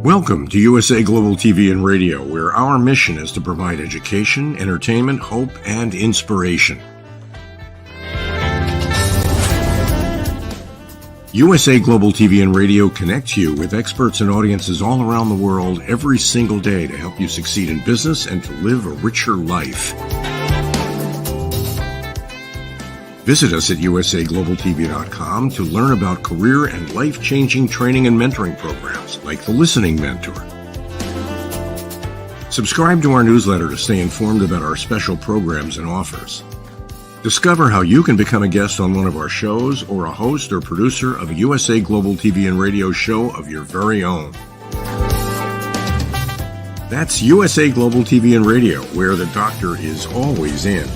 Welcome to USA Global TV and Radio, where our mission is to provide education, entertainment, hope, and inspiration. USA Global TV and Radio connects you with experts and audiences all around the world every single day to help you succeed in business and to live a richer life. Visit us at usaglobaltv.com to learn about career and life-changing training and mentoring programs like the Listening Mentor. Subscribe to our newsletter to stay informed about our special programs and offers. Discover how you can become a guest on one of our shows or a host or producer of a USA Global TV and Radio show of your very own. That's USA Global TV and Radio, where the doctor is always in.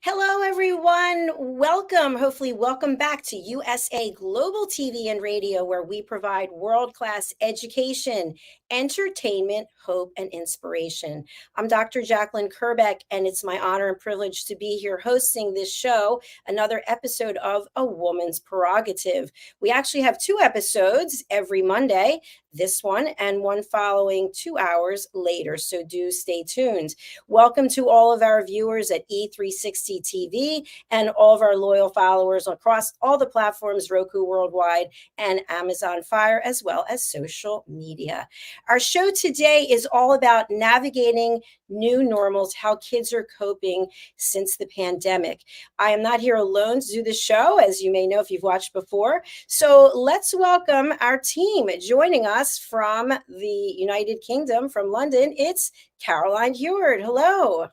Hello, everyone. Welcome. Hopefully, welcome back to USA Global TV and Radio, where we provide world-class education, entertainment, hope, and inspiration. I'm Dr. Jacalyn Kerbeck, and it's my honor and privilege to be here hosting this show, another episode of A Woman's Prerogative. We actually have two episodes every Monday, this one and one following 2 hours later, so do stay tuned. Welcome to all of our viewers at E360 TV and all of our loyal followers across all the platforms, ROKU worldwide and Amazon Fire, as well as social media. Our show today is all about navigating new normals, how kids are coping since the pandemic. I am not here alone to do the show, as you may know if you've watched before. So let's welcome our team. Joining us from the United Kingdom, from London, it's Caroline HEWARD. Hello.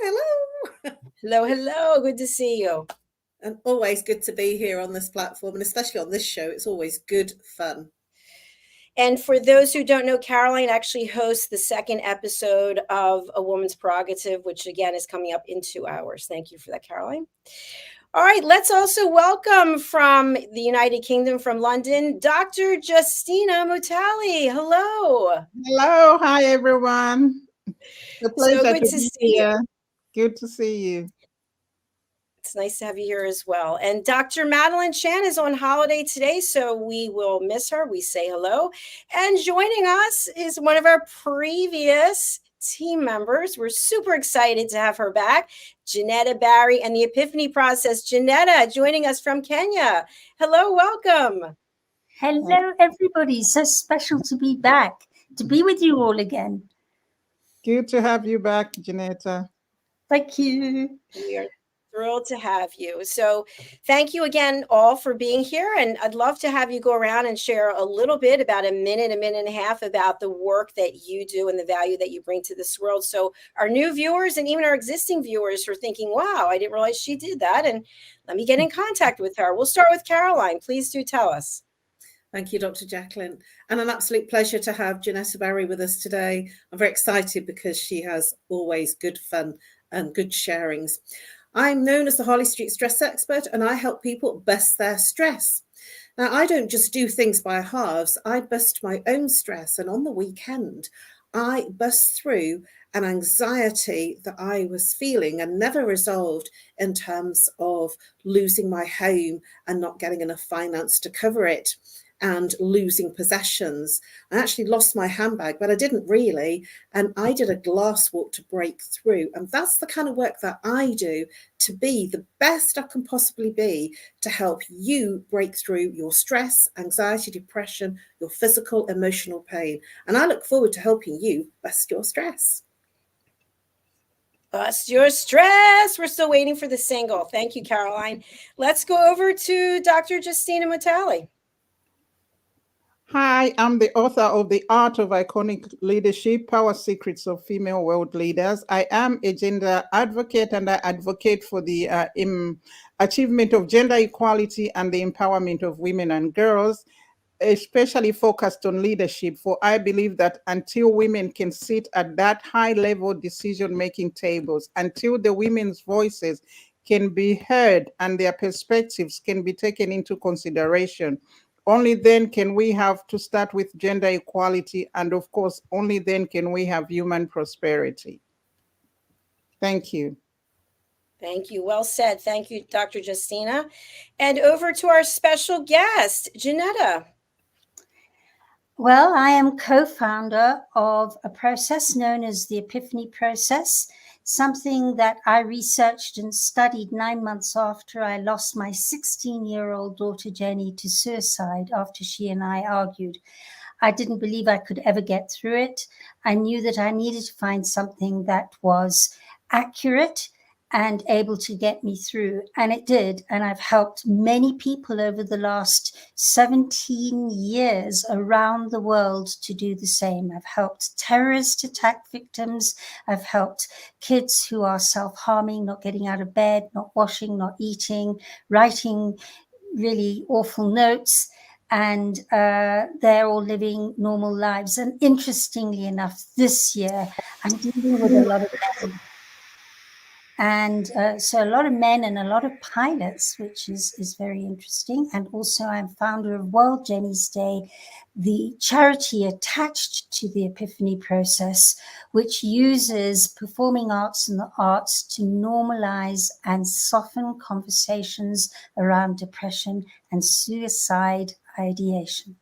Hello. Hello. Good to see you. And always good to be here on this platform, and especially on this show. It's always good fun. And for those who don't know, Caroline actually hosts the second episode of A Woman's Prerogative, which again is coming up in 2 hours. Thank you for that, Caroline. All right, let's also welcome from the United Kingdom, from London, Dr. Justina MUTALE. Hello. Hello. Hi, everyone. It's a pleasure so good to be see here. you. Good to see you. It's nice to have you here as well. And Dr. Madalene Chan is on holiday today, so we will miss her. We say hello. And joining us is one of our previous team members. We're super excited to have her back, Janetta Barry and the Epiphany Process. Janetta joining us from Kenya. Hello, welcome. Hello, everybody. So special to be back, to be with you all again. Good to have you back, Janetta. Thank you. We are thrilled to have you. So thank you again all for being here. And I'd love to have you go around and share a little bit, about a minute and a half, about the work that you do and the value that you bring to this world. So our new viewers and even our existing viewers are thinking, wow, I didn't realize she did that. And let me get in contact with her. We'll start with Caroline. Please do tell us. Thank you, Dr. Jacalyn. And an absolute pleasure to have Janetta Barry with us today. I'm very excited because she has always good fun and good sharings. I'm known as the Harley Street Stress Expert, and I help people bust their stress. Now, I don't just do things by halves. I bust my own stress. And on the weekend, I bust through an anxiety that I was feeling and never resolved in terms of losing my home and not getting enough finance to cover it, and losing possessions. I actually lost my handbag, but I didn't really. And I did a glass walk to break through. And that's the kind of work that I do to be the best I can possibly be to help you break through your stress, anxiety, depression, your physical, emotional pain. And I look forward to helping you bust your stress. Bust your stress. We're still waiting for the single. Thank you, Caroline. Let's go over to Dr. Justina MUTALE. Hi, I'm the author of The Art of Iconic Leadership, Power Secrets of Female World Leaders. I am a gender advocate, and I advocate for the achievement of gender equality and the empowerment of women and girls, especially focused on leadership. For I believe that until women can sit at that high-level decision-making tables, until the women's voices can be heard and their perspectives can be taken into consideration, only then can we have to start with gender equality. And of course, only then can we have human prosperity. Thank you. Thank you. Well said. Thank you, Dr. Justina. And over to our special guest, Janetta. Well, I am co-founder of a process known as the Epiphany process, something that I researched and studied 9 months after I lost my 16-year-old daughter Jenny to suicide after she and I argued. I didn't believe I could ever get through it. I knew that I needed to find something that was accurate and able to get me through. And it did. And I've helped many people over the last 17 years around the world to do the same. I've helped terrorist attack victims. I've helped kids who are self-harming, not getting out of bed, not washing, not eating, writing really awful notes. And they're all living normal lives. And interestingly enough, this year, I'm dealing with a lot of men. And so a lot of men and a lot of pilots, which is very interesting. And also I'm founder of World Jenny's Day, the charity attached to the Epiphany process, which uses performing arts and the arts to normalize and soften conversations around depression and suicide ideation.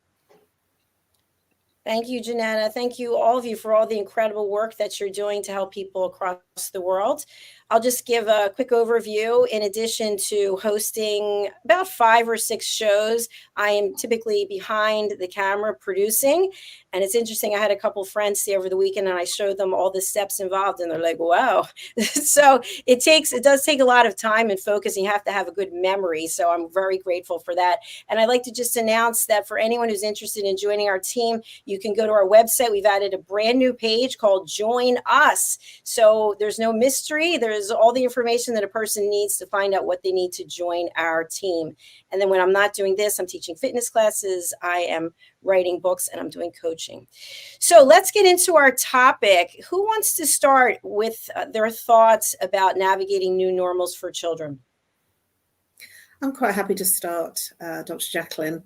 Thank you, Janetta. Thank you, all of you, for all the incredible work that you're doing to help people across the world. I'll just give a quick overview. In addition to hosting about 5 or 6 shows, I am typically behind the camera producing. And it's interesting, I had a couple friends stay over the weekend and I showed them all the steps involved and they're like, wow. So it does take a lot of time and focus, and you have to have a good memory. So I'm very grateful for that. And I'd like to just announce that for anyone who's interested in joining our team, you can go to our website. We've added a brand new page called Join Us. So there's no mystery. There's all the information that a person needs to find out what they need to join our team. And then when I'm not doing this, I'm teaching fitness classes, I am writing books, and I'm doing coaching. So let's get into our topic. Who wants to start with their thoughts about navigating new normals for children? I'm quite happy to start, Dr. Jacalyn,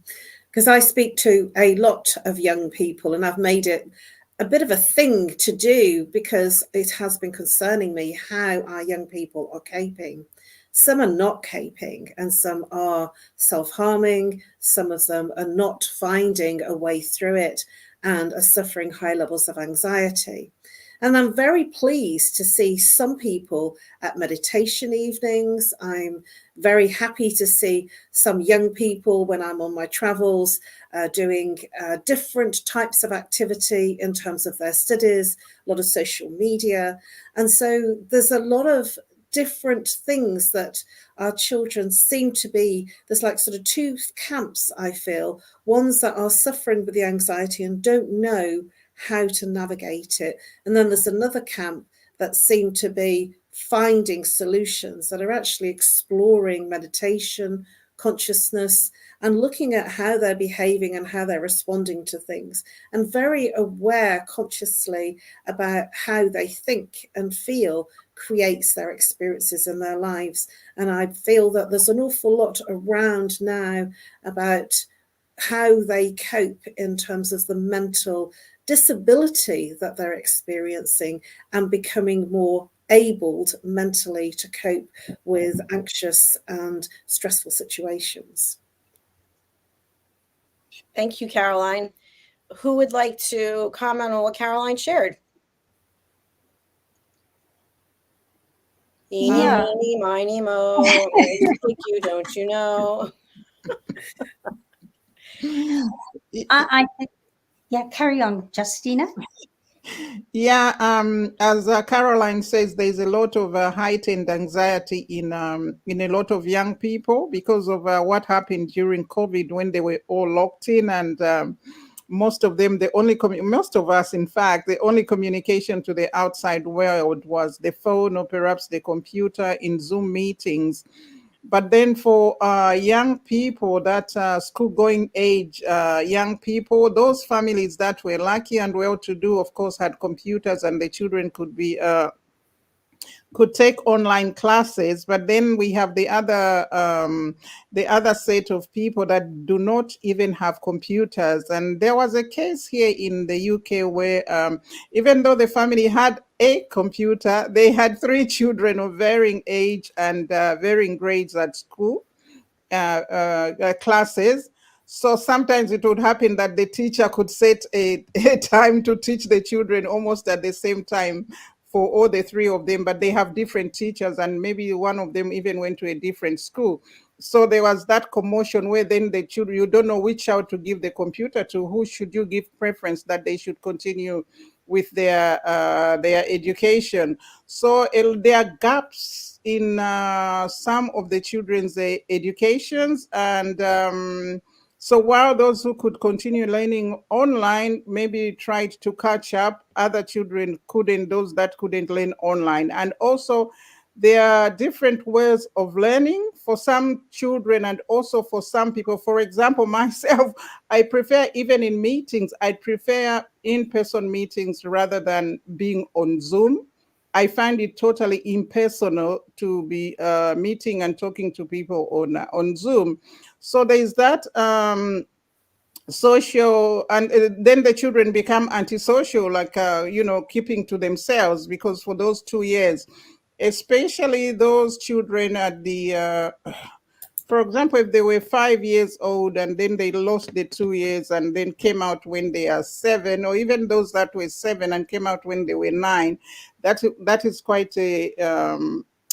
because I speak to a lot of young people, and I've made it a bit of a thing to do because it has been concerning me how our young people are coping. Some are not coping, and some are self-harming. Some of them are not finding a way through it and are suffering high levels of anxiety. And I'm very pleased to see some people at meditation evenings. I'm very happy to see some young people when I'm on my travels doing different types of activity in terms of their studies, a lot of social media. And so there's a lot of different things that our children seem to be. There's like sort of 2 camps, I feel. Ones that are suffering with the anxiety and don't know how to navigate it. And then there's another camp that seem to be finding solutions, that are actually exploring meditation, consciousness, and looking at how they're behaving and how they're responding to things, and very aware consciously about how they think and feel creates their experiences in their lives. And I feel that there's an awful lot around now about how they cope in terms of the mental disability that they're experiencing and becoming more abled mentally to cope with anxious and stressful situations. Thank you, Caroline. Who would like to comment on what Caroline shared? Yeah. Eeny, miny, mo. You don't you know? I think, yeah, carry on, Justina. Yeah, as Caroline says, there's a lot of heightened anxiety in a lot of young people because of what happened during COVID when they were all locked in, and most of them, most of us, in fact, the only communication to the outside world was the phone or perhaps the computer in Zoom meetings. But then for young people, that school-going age young people, those families that were lucky and well-to-do, of course, had computers and the children could take online classes. But then we have the other set of people that do not even have computers. And there was a case here in the UK where even though the family had a computer. They had 3 children of varying age and varying grades at school classes. So sometimes it would happen that the teacher could set a time to teach the children almost at the same time for all the 3 of them, but they have different teachers, and maybe one of them even went to a different school. So there was that commotion where then the children, you don't know which child to give the computer to. Who should you give preference that they should continue with their education? So there are gaps in some of the children's educations, and so while those who could continue learning online maybe tried to catch up, other children couldn't, those that couldn't learn online. And also there are different ways of learning for some children and also for some people. For example, myself, I prefer, even in meetings, I prefer in-person meetings rather than being on Zoom. I find it totally impersonal to be meeting and talking to people on Zoom. So there's that social, and then the children become antisocial, like, keeping to themselves, because for those 2 years, especially those children at the, for example, if they were 5 years old and then they lost the 2 years and then came out when they are 7, or even those that were 7 and came out when they were 9, that is quite a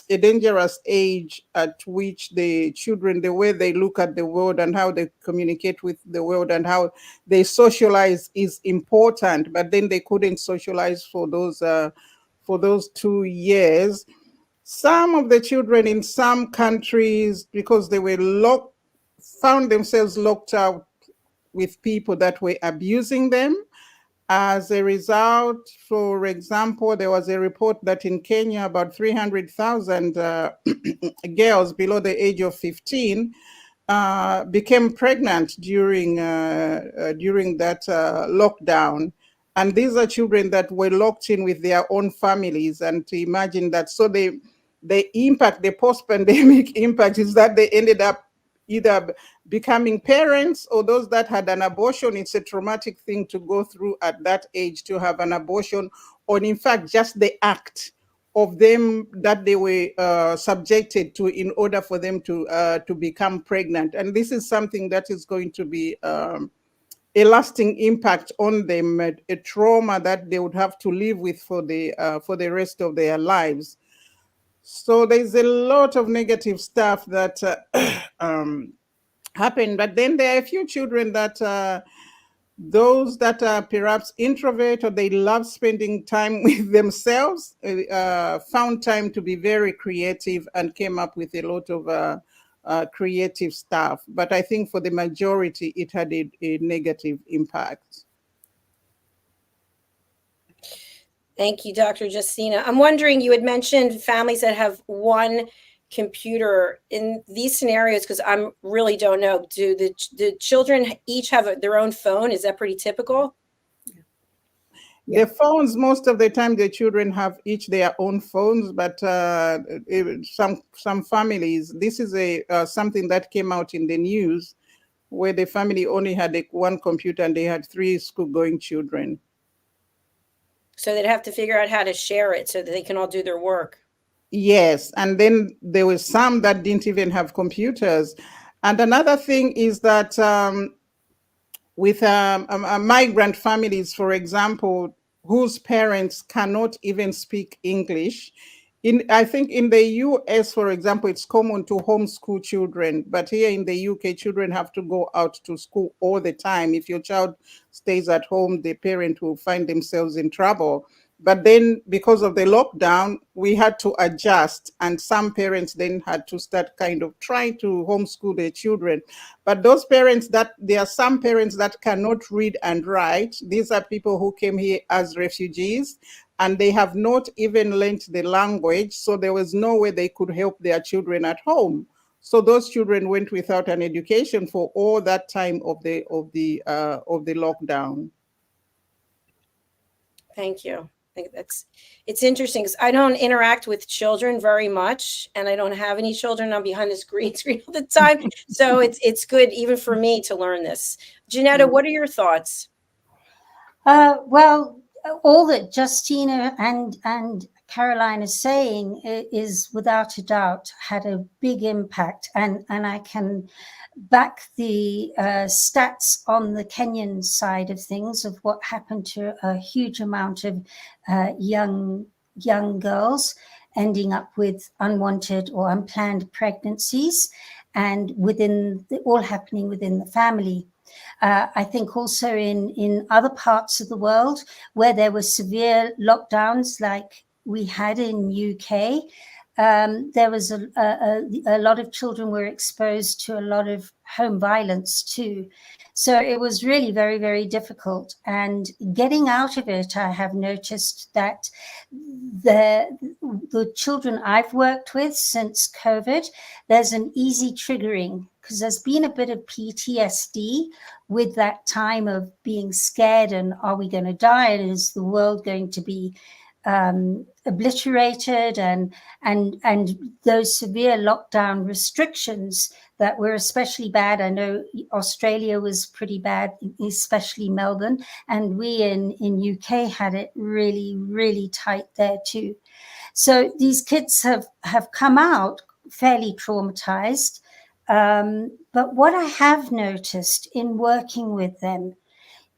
dangerous age at which the children, the way they look at the world and how they communicate with the world and how they socialize is important, but then they couldn't socialize for those 2 years. Some of the children in some countries, because they were found themselves locked out with people that were abusing them. As a result, for example, there was a report that in Kenya, about 300,000 girls below the age of 15 became pregnant during that lockdown. And these are children that were locked in with their own families. And to imagine that, so the impact, the post-pandemic impact, is that they ended up either becoming parents, or those that had an abortion. It's a traumatic thing to go through at that age, to have an abortion, or in fact, just the act of them that they were subjected to in order for them to become pregnant. And this is something that is going to be a lasting impact on them, a trauma that they would have to live with for the rest of their lives. So there's a lot of negative stuff that happened. But then there are a few children that those that are perhaps introvert, or they love spending time with themselves, found time to be very creative and came up with a lot of creative stuff. But I think for the majority, it had a negative impact. Thank you, Dr. Justina. I'm wondering, you had mentioned families that have one computer in these scenarios, because I really don't know. Do the children each have their own phone? Is that pretty typical? The phones, most of the time, the children have each their own phones, but some families, this is something that came out in the news, where the family only had one computer and they had 3 school-going children. So they'd have to figure out how to share it so that they can all do their work. Yes, and then there were some that didn't even have computers. And another thing is that with migrant families, for example, whose parents cannot even speak English. I think in the US, for example, it's common to homeschool children, but here in the UK, children have to go out to school all the time. If your child stays at home, the parent will find themselves in trouble. But then because of the lockdown, we had to adjust, and some parents then had to start kind of trying to homeschool their children. But those parents, there are some parents that cannot read and write. These are people who came here as refugees, and they have not even learned the language, so there was no way they could help their children at home. So those children went without an education for all that time of the lockdown. Thank you. I think it's interesting, because I don't interact with children very much, and I don't have any children. I'm behind this green screen all the time. So it's good even for me to learn this. Janetta, what are your thoughts? Well, all that Justina and Caroline is saying is without a doubt had a big impact, and I can back the stats on the Kenyan side of things of what happened to a huge amount of young girls ending up with unwanted or unplanned pregnancies, and all happening within the family. I think also in other parts of the world where there were severe lockdowns like we had in UK, there was a lot of children were exposed to a lot of home violence too. So it was really very, very difficult. And getting out of it, I have noticed that the children I've worked with since COVID, there's an easy triggering, because there's been a bit of PTSD with that time of being scared and are we going to die, and is the world going to be obliterated, and those severe lockdown restrictions that were especially bad. I know Australia was pretty bad, especially Melbourne, and we in UK had it really, really tight there too. So these kids have come out fairly traumatized. But what I have noticed in working with them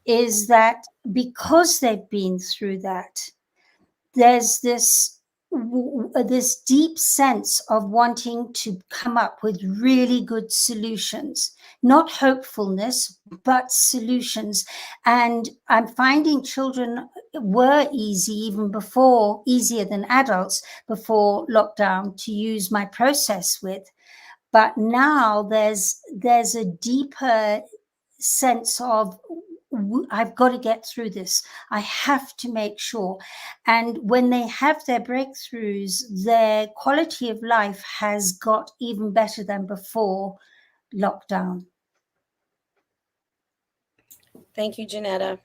is that because they've been through that, there's this deep sense of wanting to come up with really good solutions, not hopefulness, but solutions. And I'm finding children were easier than adults before lockdown to use my process with. But now there's a deeper sense of, I've got to get through this. I have to make sure. And when they have their breakthroughs, their quality of life has got even better than before lockdown. Thank you, Janetta.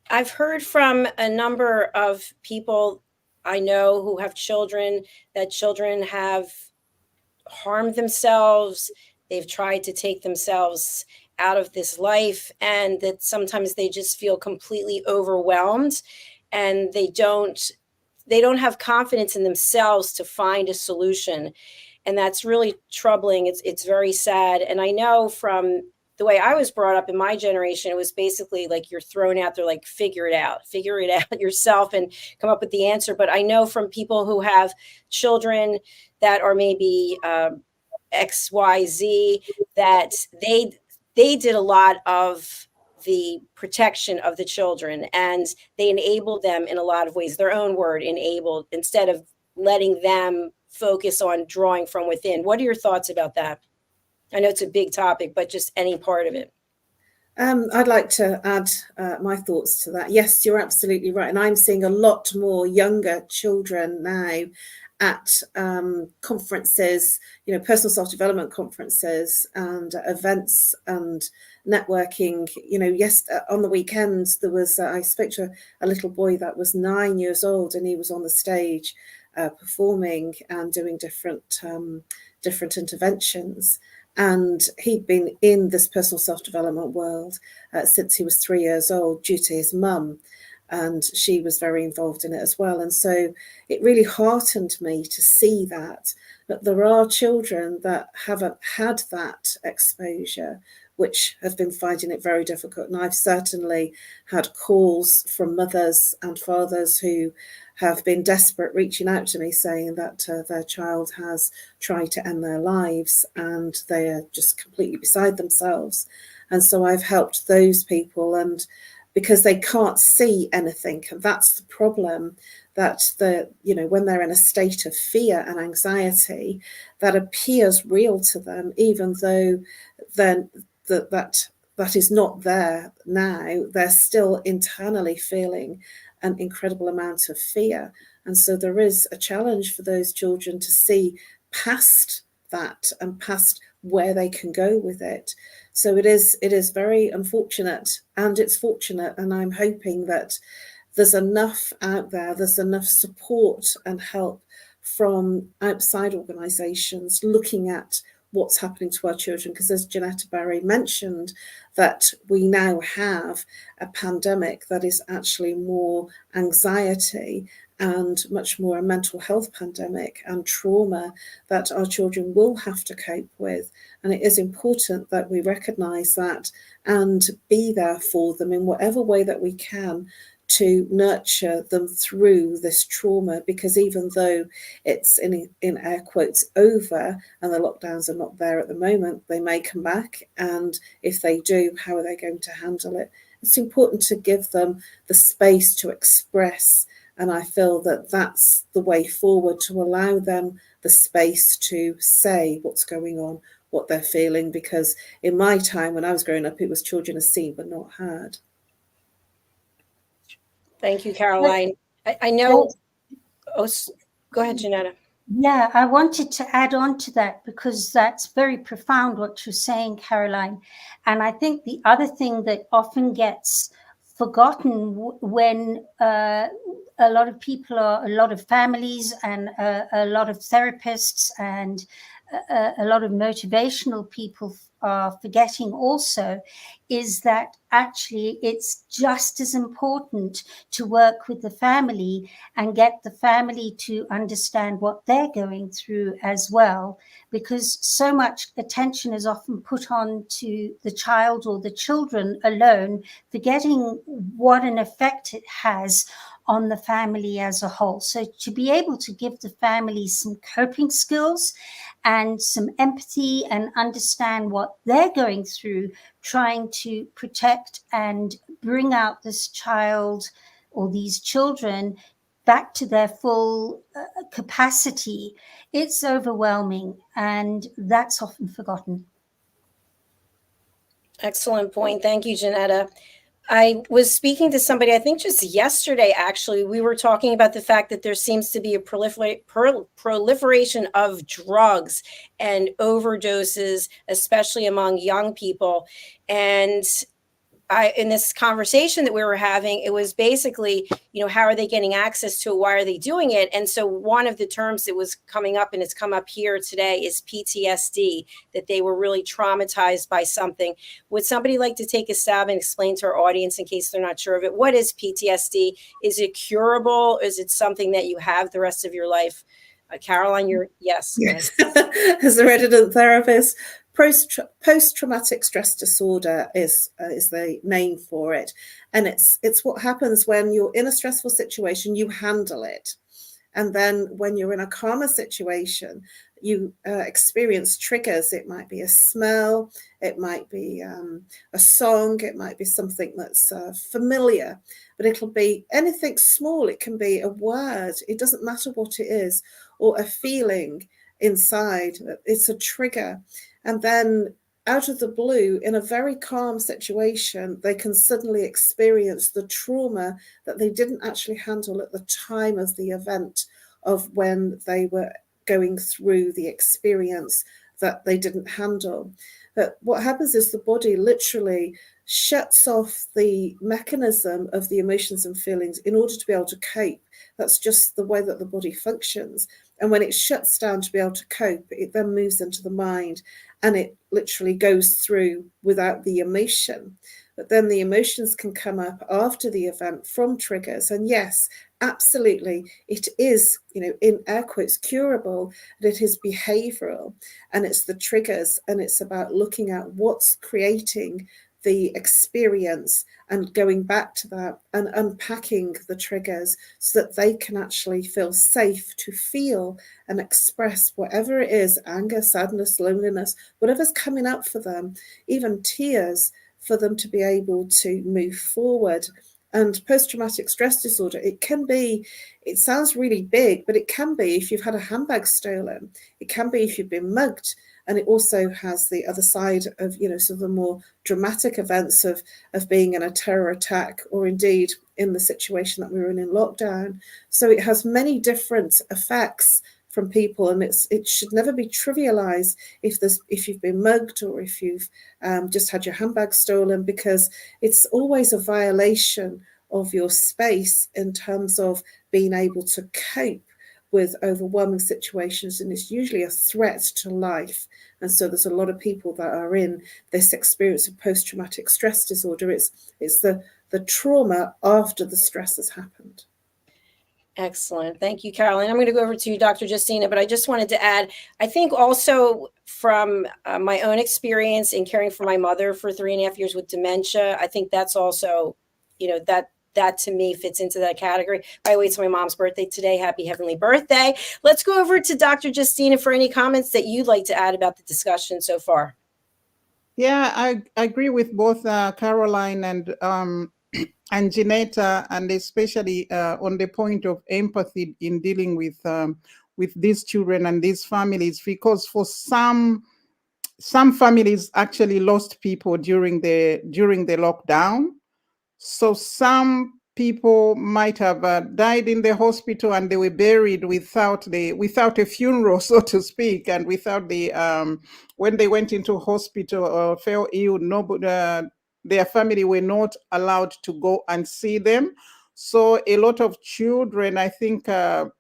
I've heard from a number of people I know who have children, that children have harmed themselves. They've tried to take themselves out of this life, and that sometimes they just feel completely overwhelmed, and they don't have confidence in themselves to find a solution. And that's really troubling. It's very sad. And I know from the way I was brought up in my generation, it was basically like you're thrown out there, like figure it out yourself and come up with the answer. But I know from people who have children that are maybe XYZ, that they did a lot of the protection of the children, and they enabled them in a lot of ways, their own word, enabled, instead of letting them focus on drawing from within. What are your thoughts about that? I know it's a big topic, but just any part of it. I'd like to add my thoughts to that. Yes, you're absolutely right. And I'm seeing a lot more younger children now at conferences, personal self-development conferences and events and networking. Yes, on the weekend there was, I spoke to a little boy that was 9 years old, and he was on the stage performing and doing different interventions. And he'd been in this personal self-development world since he was 3 years old due to his mum. And she was very involved in it as well. And so it really heartened me to see that there are children that haven't had that exposure, which have been finding it very difficult. And I've certainly had calls from mothers and fathers who have been desperate, reaching out to me saying that their child has tried to end their lives and they are just completely beside themselves. And so I've helped those people, and because they can't see anything. And that's the problem, that when they're in a state of fear and anxiety, that appears real to them, even though then that is not there now. They're still internally feeling an incredible amount of fear. And so there is a challenge for those children to see past that and past where they can go with it. So it is very unfortunate, and it's fortunate, and I'm hoping that there's enough out there, there's enough support and help from outside organisations looking at what's happening to our children, because as Janetta Barry mentioned, that we now have a pandemic that is actually more anxiety and much more a mental health pandemic and trauma that our children will have to cope with. And it is important that we recognise that and be there for them in whatever way that we can to nurture them through this trauma, because even though it's in air quotes over and the lockdowns are not there at the moment, they may come back, and if they do, how are they going to handle it? It's important to give them the space to express, and I feel that that's the way forward, to allow them the space to say what's going on, what they're feeling, because in my time when I was growing up, it was children are seen but not heard. Thank you, Caroline. I know. Oh, go ahead, Janetta. Yeah, I wanted to add on to that, because that's very profound what you're saying, Caroline. And I think the other thing that often gets forgotten when a lot of people a lot of families and a lot of therapists and a lot of motivational people are forgetting also, is that actually it's just as important to work with the family and get the family to understand what they're going through as well, because so much attention is often put on to the child or the children alone, forgetting what an effect it has on the family as a whole. So to be able to give the family some coping skills and some empathy and understand what they're going through, trying to protect and bring out this child or these children back to their full capacity, it's overwhelming, and that's often forgotten. Excellent point. Thank you, Janetta. I was speaking to somebody, I think just yesterday, actually, we were talking about the fact that there seems to be a proliferation of drugs and overdoses, especially among young people. And in this conversation that we were having, it was basically, how are they getting access to it? Why are they doing it? And so one of the terms that was coming up, and it's come up here today, is PTSD, that they were really traumatized by something. Would somebody like to take a stab and explain to our audience, in case they're not sure of it, what is PTSD? Is it curable? Is it something that you have the rest of your life? Caroline, yes. As a resident therapist, post-traumatic stress disorder is the name for it, and it's what happens when you're in a stressful situation. You handle it, and then when you're in a calmer situation, you experience triggers. It might be a smell, it might be a song, it might be something that's familiar, but it'll be anything small. It can be a word, it doesn't matter what it is, or a feeling inside. It's a trigger. And then out of the blue, in a very calm situation, they can suddenly experience the trauma that they didn't actually handle at the time of the event, of when they were going through the experience that they didn't handle. But what happens is the body literally shuts off the mechanism of the emotions and feelings in order to be able to cope. That's just the way that the body functions. And when it shuts down to be able to cope, it then moves into the mind, and it literally goes through without the emotion. But then the emotions can come up after the event from triggers. And yes, absolutely, it is, in air quotes, curable, and it is behavioral, and it's the triggers, and it's about looking at what's creating the experience and going back to that and unpacking the triggers so that they can actually feel safe to feel and express whatever it is, anger, sadness, loneliness, whatever's coming up for them, even tears, for them to be able to move forward. And post-traumatic stress disorder, it sounds really big, but it can be if you've had a handbag stolen, it can be if you've been mugged. And it also has the other side of, sort of the more dramatic events of being in a terror attack, or indeed in the situation that we were in lockdown. So it has many different effects from people, and it should never be trivialized if you've been mugged, or if you've just had your handbag stolen, because it's always a violation of your space in terms of being able to cope with overwhelming situations, and it's usually a threat to life. And so there's a lot of people that are in this experience of post-traumatic stress disorder. It's the trauma after the stress has happened. Excellent. Thank you, Carolyn. I'm going to go over to you, Dr. Justina, but I just wanted to add, I think also from my own experience in caring for my mother for 3.5 years with dementia, I think that's also, you know, that to me fits into that category. By the way, it's my mom's birthday today. Happy heavenly birthday. Let's go over to Dr. Justina for any comments that you'd like to add about the discussion so far. Yeah, I agree with both Caroline and Janetta, and especially on the point of empathy in dealing with these children and these families, because for some families actually lost people during the lockdown. So some people might have died in the hospital and they were buried without a funeral, so to speak, and without when they went into hospital or fell ill, their family were not allowed to go and see them. So a lot of children, I think, are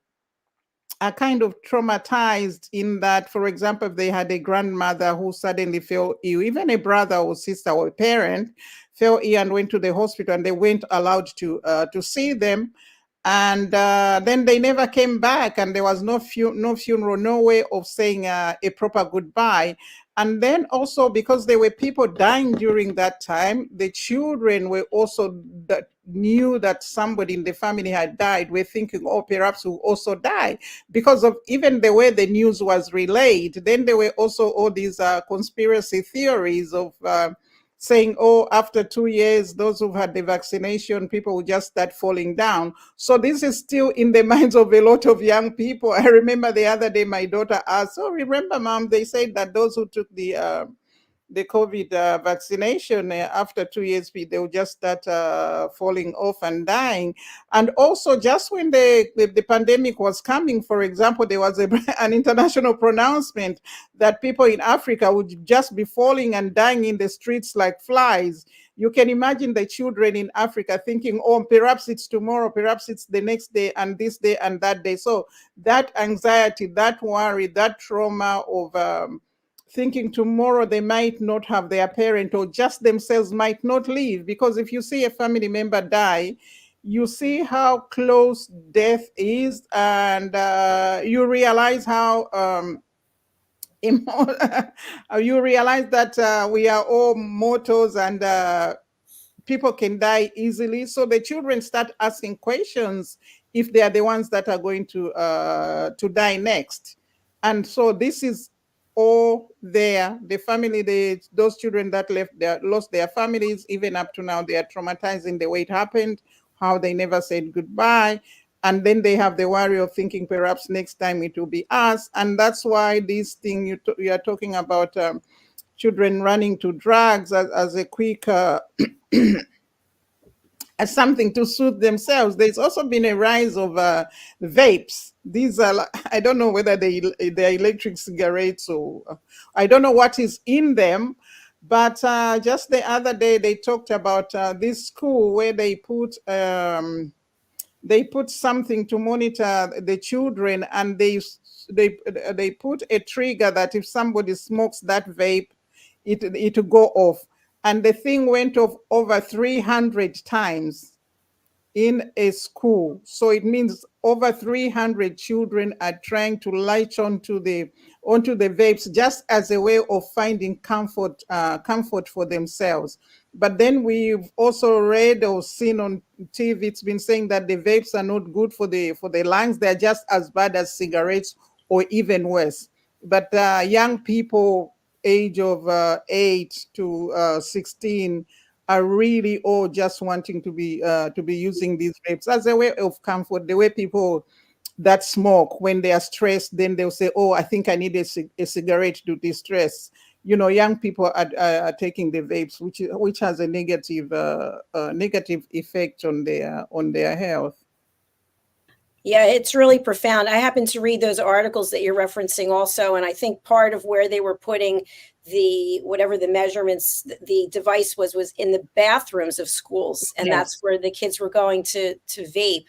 kind of traumatized in that, for example, if they had a grandmother who suddenly fell ill, even a brother or sister or a parent fell ill and went to the hospital and they weren't allowed to see them. And then they never came back, and there was no funeral, no way of saying a proper goodbye. And then also, because there were people dying during that time, the children were also that knew that somebody in the family had died, were thinking, oh, perhaps we'll also die, because of even the way the news was relayed. Then there were also all these conspiracy theories of saying, oh, after 2 years, those who've had the vaccination, people will just start falling down. So this is still in the minds of a lot of young people. I remember the other day, my daughter asked, oh, remember, Mom, they said that those who took the COVID vaccination, after 2 years, they will just start falling off and dying. And also, just when the pandemic was coming, for example, there was an international pronouncement that people in Africa would just be falling and dying in the streets like flies. You can imagine the children in Africa thinking, oh, perhaps it's tomorrow, perhaps it's the next day, and this day and that day. So that anxiety, that worry, that trauma of thinking tomorrow they might not have their parent, or just themselves might not live. Because if you see a family member die, you see how close death is, and you realize how you realize that we are all mortals, and people can die easily. So the children start asking questions if they are the ones that are going to die next. And so this is all there. The family, those children that lost their families, even up to now, they are traumatized in the way it happened, how they never said goodbye. And then they have the worry of thinking perhaps next time it will be us. And that's why this thing you are talking about, children running to drugs as a quick as something to soothe themselves. There's also been a rise of vapes. These are, I don't know whether they're electric cigarettes, or I don't know what is in them. But just the other day, they talked about this school where they put something to monitor the children, and they put a trigger that if somebody smokes that vape, it will go off. And the thing went off over 300 times in a school. So it means over 300 children are trying to latch onto the vapes, just as a way of finding comfort for themselves. But then we've also read or seen on TV, it's been saying that the vapes are not good for the lungs. They're just as bad as cigarettes, or even worse. But young people age of 8 to 16 are really all just wanting to be using these vapes as a way of comfort. The way people that smoke, when they are stressed, then they'll say, oh, I think I need a cigarette to distress. You know, young people are taking the vapes, which has a negative effect on their health. Yeah, it's really profound. I happened to read those articles that you're referencing also, and I think part of where they were putting whatever the measurements, the device was in the bathrooms of schools, and Yes. that's where the kids were going to vape.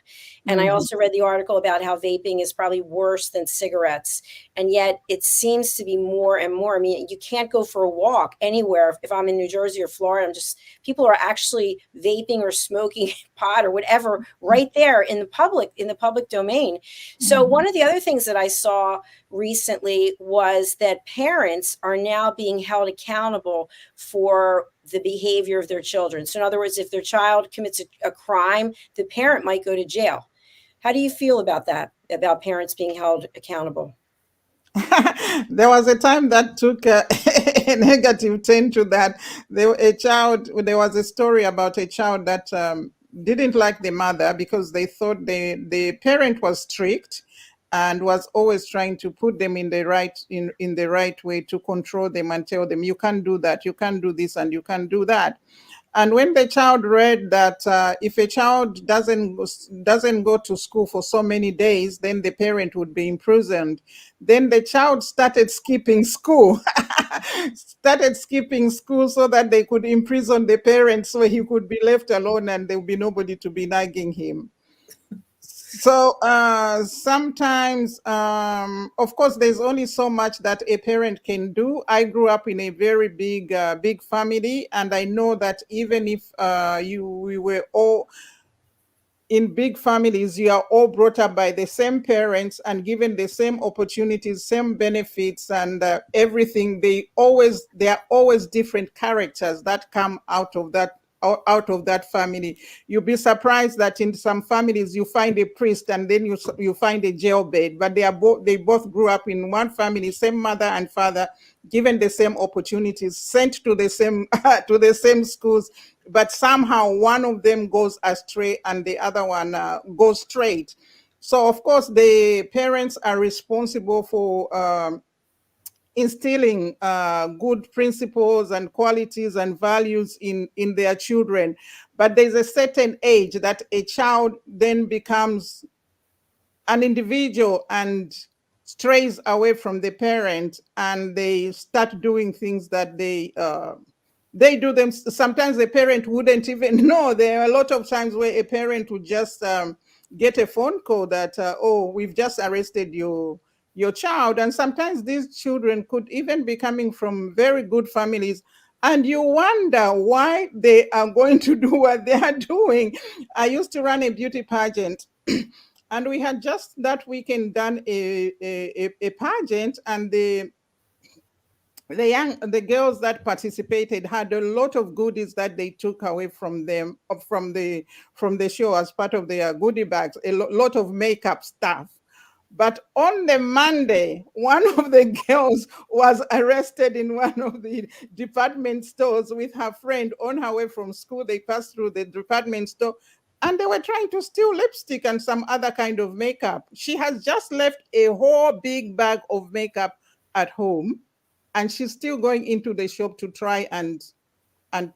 And I also read the article about how vaping is probably worse than cigarettes. And yet it seems to be more and more. I mean, you can't go for a walk anywhere. If I'm in New Jersey or Florida, people are actually vaping or smoking pot or whatever right there in the public domain. So one of the other things that I saw recently was that parents are now being held accountable for the behavior of their children. So in other words, if their child commits a crime, the parent might go to jail. How do you feel about that, about parents being held accountable? There was a time that took a negative turn to that. There was a story about a child that didn't like the mother because they thought the parent was strict and was always trying to put them in the right way to control them and tell them, you can't do that, you can't do this, and you can't do that. And when the child read that if a child doesn't go to school for so many days, then the parent would be imprisoned. Then the child started skipping school, so that they could imprison the parent, so he could be left alone and there would be nobody to be nagging him. So sometimes, of course, there's only so much that a parent can do. I grew up in a very big family, and I know that even if we were all in big families, you are all brought up by the same parents and given the same opportunities, same benefits, and everything. There are always different characters that come out of that family. You'll be surprised that in some families you find a priest and then you find a jailbird, but they both grew up in one family, same mother and father, given the same opportunities, sent to the same schools, but somehow one of them goes astray and the other one goes straight. So of course the parents are responsible for instilling good principles and qualities and values in their children. But there's a certain age that a child then becomes an individual and strays away from the parent, and they start doing things that they do them. Sometimes the parent wouldn't even know. There are a lot of times where a parent would just get a phone call that, oh, we've just arrested your child. And sometimes these children could even be coming from very good families, and you wonder why they are going to do what they are doing. I used to run a beauty pageant and we had just that weekend done a pageant, and the girls that participated had a lot of goodies that they took away from them from the show as part of their goodie bags, a lot of makeup stuff. But on the Monday, one of the girls was arrested in one of the department stores with her friend on her way from school. They passed through the department store and they were trying to steal lipstick and some other kind of makeup. She has just left a whole big bag of makeup at home, and she's still going into the shop to try and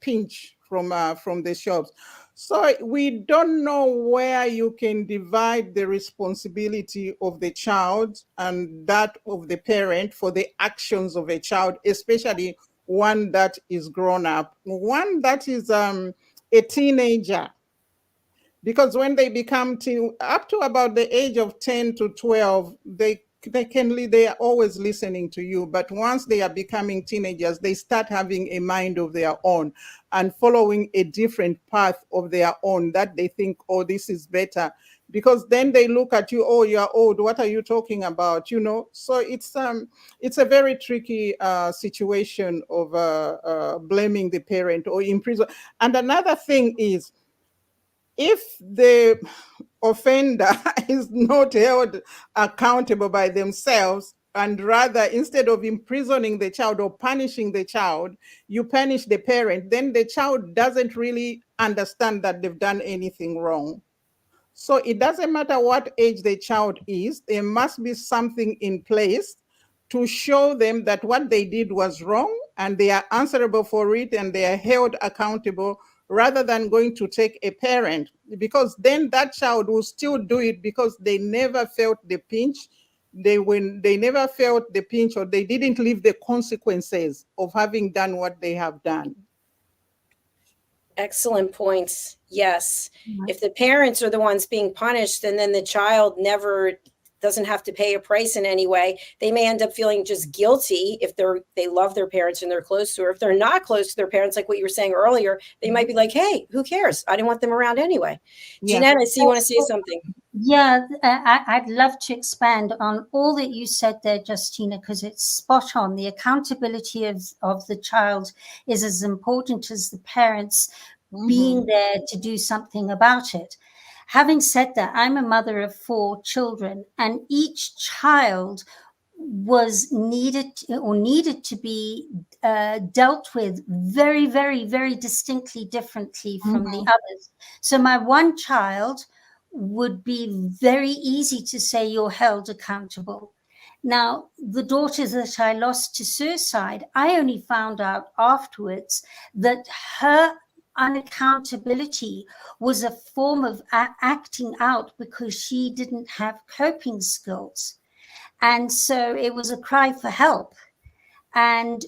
pinch from the shops. So we don't know where you can divide the responsibility of the child and that of the parent for the actions of a child, especially one that is grown up, one that is a teenager. Because when they become up to about the age of 10 to 12, they are always listening to you. But once they are becoming teenagers, they start having a mind of their own and following a different path of their own that they think, oh, this is better. Because then they look at you, oh, you're old, what are you talking about? So it's a very tricky situation of blaming the parent or imprison. And another thing is, if the offender is not held accountable by themselves, and rather instead of imprisoning the child or punishing the child, you punish the parent, then the child doesn't really understand that they've done anything wrong. So it doesn't matter what age the child is, there must be something in place to show them that what they did was wrong and they are answerable for it and they are held accountable, rather than going to take a parent, because then that child will still do it because they never felt the pinch. They never felt the pinch, or they didn't live the consequences of having done what they have done. Excellent points. Yes. Right. If the parents are the ones being punished and then the child never doesn't have to pay a price in any way, they may end up feeling just guilty if they love their parents and they're close to her. If they're not close to their parents, like what you were saying earlier, they might be like, hey, who cares? I didn't want them around anyway. Yeah. Jeanette, I see you want to say something. Yeah, I'd love to expand on all that you said there, Justina, because it's spot on. The accountability of the child is as important as the parents being there to do something about it. Having said that, I'm a mother of 4 children, and each child was needed to be dealt with very, very, very distinctly differently from the others. So my one child would be very easy to say you're held accountable. Now, the daughter that I lost to suicide, I only found out afterwards that her unaccountability was a form of acting out because she didn't have coping skills. And so it was a cry for help. And,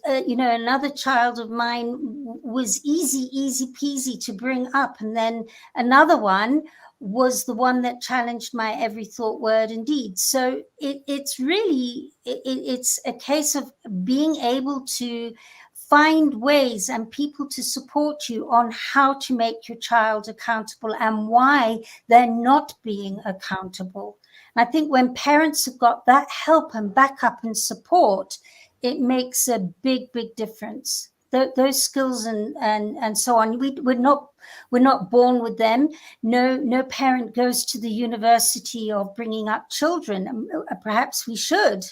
another child of mine was easy peasy to bring up. And then another one was the one that challenged my every thought, word, and deed. So it's really, it's a case of being able to find ways and people to support you on how to make your child accountable and why they're not being accountable. And I think when parents have got that help and backup and support, it makes a big, big difference. Those skills and so on, we're not born with them. No parent goes to the university of bringing up children. Perhaps we should,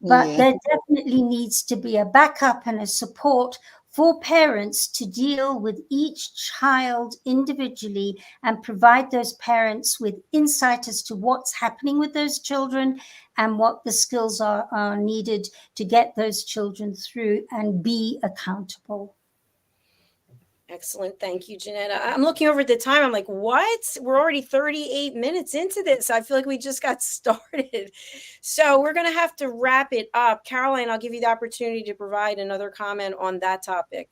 but there definitely needs to be a backup and a support for parents to deal with each child individually and provide those parents with insight as to what's happening with those children and what the skills are needed to get those children through and be accountable. Excellent. Thank you, Jeanette. I'm looking over at the time. I'm like, what? We're already 38 minutes into this. I feel like we just got started. So we're going to have to wrap it up. Caroline, I'll give you the opportunity to provide another comment on that topic.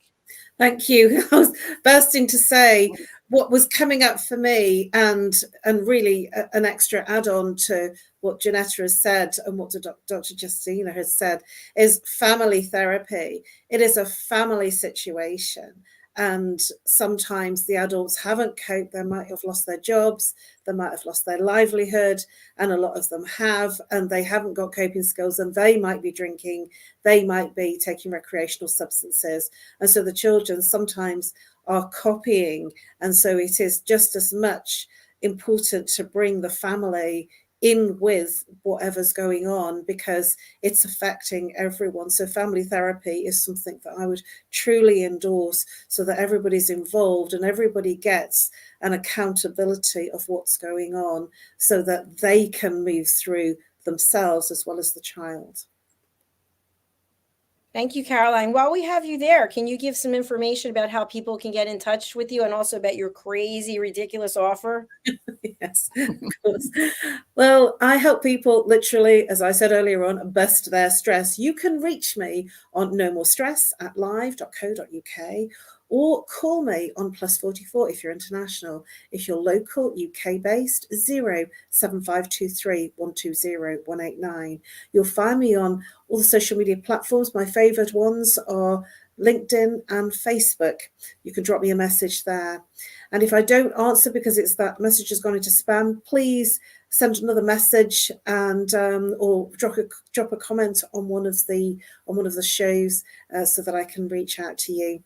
Thank you. I was bursting to say what was coming up for me and really an extra add-on to what Janetta has said and what Dr. Justina has said is family therapy. It is a family situation. And sometimes the adults haven't coped. They might have lost their jobs, they might have lost their livelihood, and a lot of them have, and they haven't got coping skills, and they might be drinking, they might be taking recreational substances. And so the children sometimes are copying. And so it is just as much important to bring the family in with whatever's going on because it's affecting everyone. So family therapy is something that I would truly endorse so that everybody's involved and everybody gets an accountability of what's going on so that they can move through themselves as well as the child. Thank you, Caroline. While we have you there, can you give some information about how people can get in touch with you and also about your crazy, ridiculous offer? Yes, of course. Well, I help people literally, as I said earlier on, bust their stress. You can reach me on nomorestress@live.co.uk or call me on +44 if you're international. If you're local, UK based, 07523 120 189. You'll find me on all the social media platforms. My favorite ones are LinkedIn and Facebook. You can drop me a message there. And if I don't answer because it's that message has gone into spam, please send another message and or drop a comment on one of the shows so that I can reach out to you.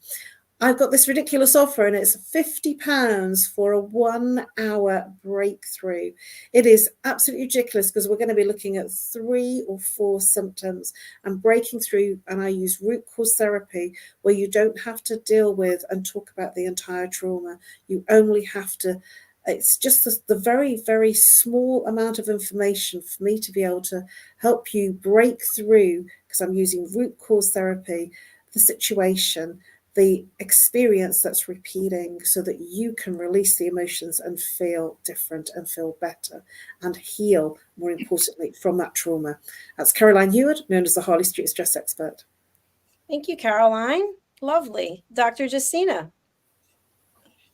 I've got this ridiculous offer and it's £50 for a 1-hour breakthrough. It is absolutely ridiculous because we're going to be looking at 3 or 4 symptoms and breaking through. And I use root cause therapy where you don't have to deal with and talk about the entire trauma. You only have to, it's just the very, very small amount of information for me to be able to help you break through because I'm using root cause therapy, the situation, the experience that's repeating so that you can release the emotions and feel different and feel better and heal, more importantly, from that trauma. That's Caroline HEWARD, known as the Harley Street Stress Expert. Thank you, Caroline. Lovely. Dr. Justina.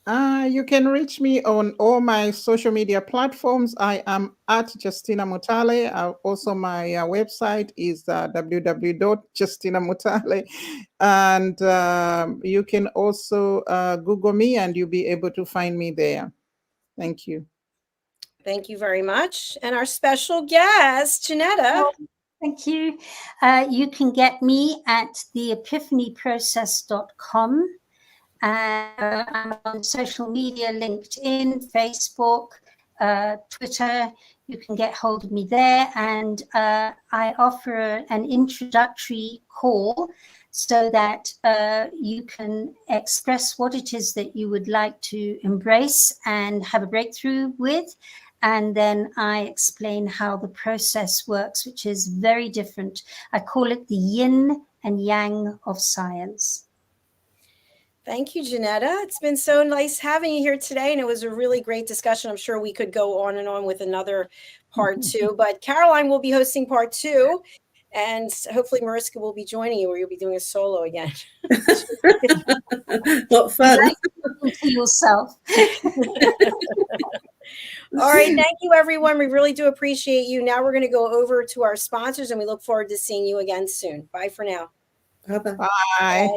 You can reach me on all my social media platforms. I am at Justina Mutale. Also, my website is www.justinamutale. And you can also Google me and you'll be able to find me there. Thank you. Thank you very much. And our special guest, Janetta. Thank you. You can get me at theepiphanyprocess.com. I'm on social media, LinkedIn, Facebook, Twitter. You can get hold of me there. And I offer an introductory call so that you can express what it is that you would like to embrace and have a breakthrough with. And then I explain how the process works, which is very different. I call it the yin and yang of science. Thank you, Janetta. It's been so nice having you here today, and it was a really great discussion. I'm sure we could go on and on with another part 2, but Caroline will be hosting part 2, and hopefully Mariska will be joining you, or you'll be doing a solo again. What fun. To yourself. All right. Thank you, everyone. We really do appreciate you. Now we're going to go over to our sponsors, and we look forward to seeing you again soon. Bye for now. Bye-bye. Bye. Bye.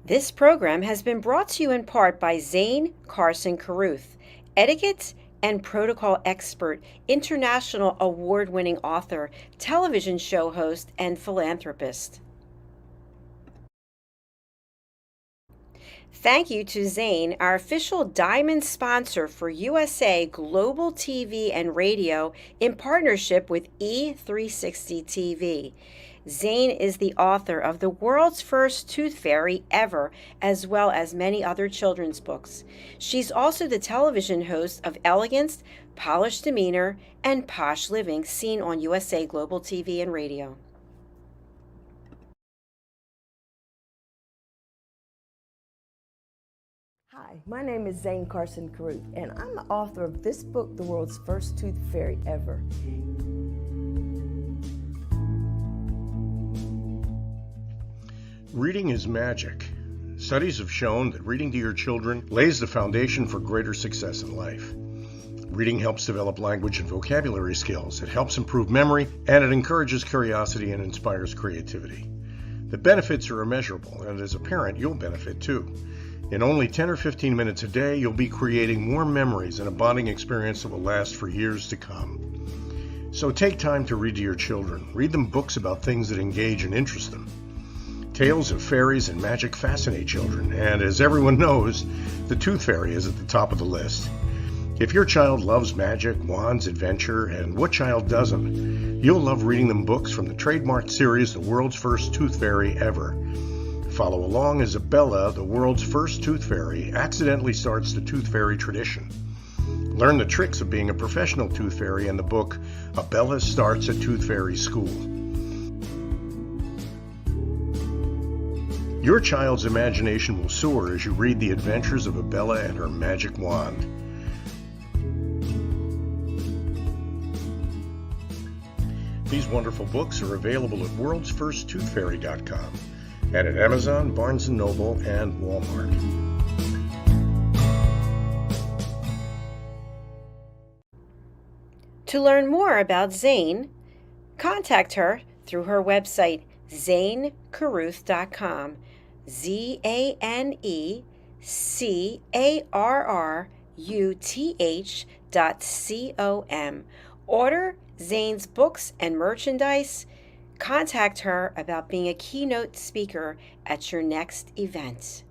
This program has been brought to you in part by Zane Carson Carruth, etiquette and protocol expert, international award-winning author, television show host, and philanthropist. Thank you to Zane, our official diamond sponsor for USA Global TV and Radio in partnership with E360 TV. Zane is the author of The World's First Tooth Fairy Ever, as well as many other children's books. She's also the television host of Elegance, Polished Demeanor, and Posh Living, seen on USA Global TV and Radio. Hi, my name is Zane Carson Carruth, and I'm the author of this book, The World's First Tooth Fairy Ever. Reading is magic. Studies have shown that reading to your children lays the foundation for greater success in life. Reading helps develop language and vocabulary skills. It helps improve memory, and it encourages curiosity and inspires creativity. The benefits are immeasurable, and as a parent, you'll benefit too. In only 10 or 15 minutes a day, you'll be creating more memories and a bonding experience that will last for years to come. So take time to read to your children. Read them books about things that engage and interest them. Tales of fairies and magic fascinate children, and as everyone knows, the Tooth Fairy is at the top of the list. If your child loves magic, wands, adventure, and what child doesn't, you'll love reading them books from the trademarked series The World's First Tooth Fairy Ever. Follow along as Abella, the world's first tooth fairy, accidentally starts the tooth fairy tradition. Learn the tricks of being a professional tooth fairy in the book Abella Starts a Tooth Fairy School. Your child's imagination will soar as you read the adventures of Abella and her magic wand. These wonderful books are available at worldsfirsttoothfairy.com and at Amazon, Barnes & Noble, and Walmart. To learn more about Zane, contact her through her website, zanecarruth.com. ZANECARRUTH.com. Order Zane's books and merchandise. Contact her about being a keynote speaker at your next event.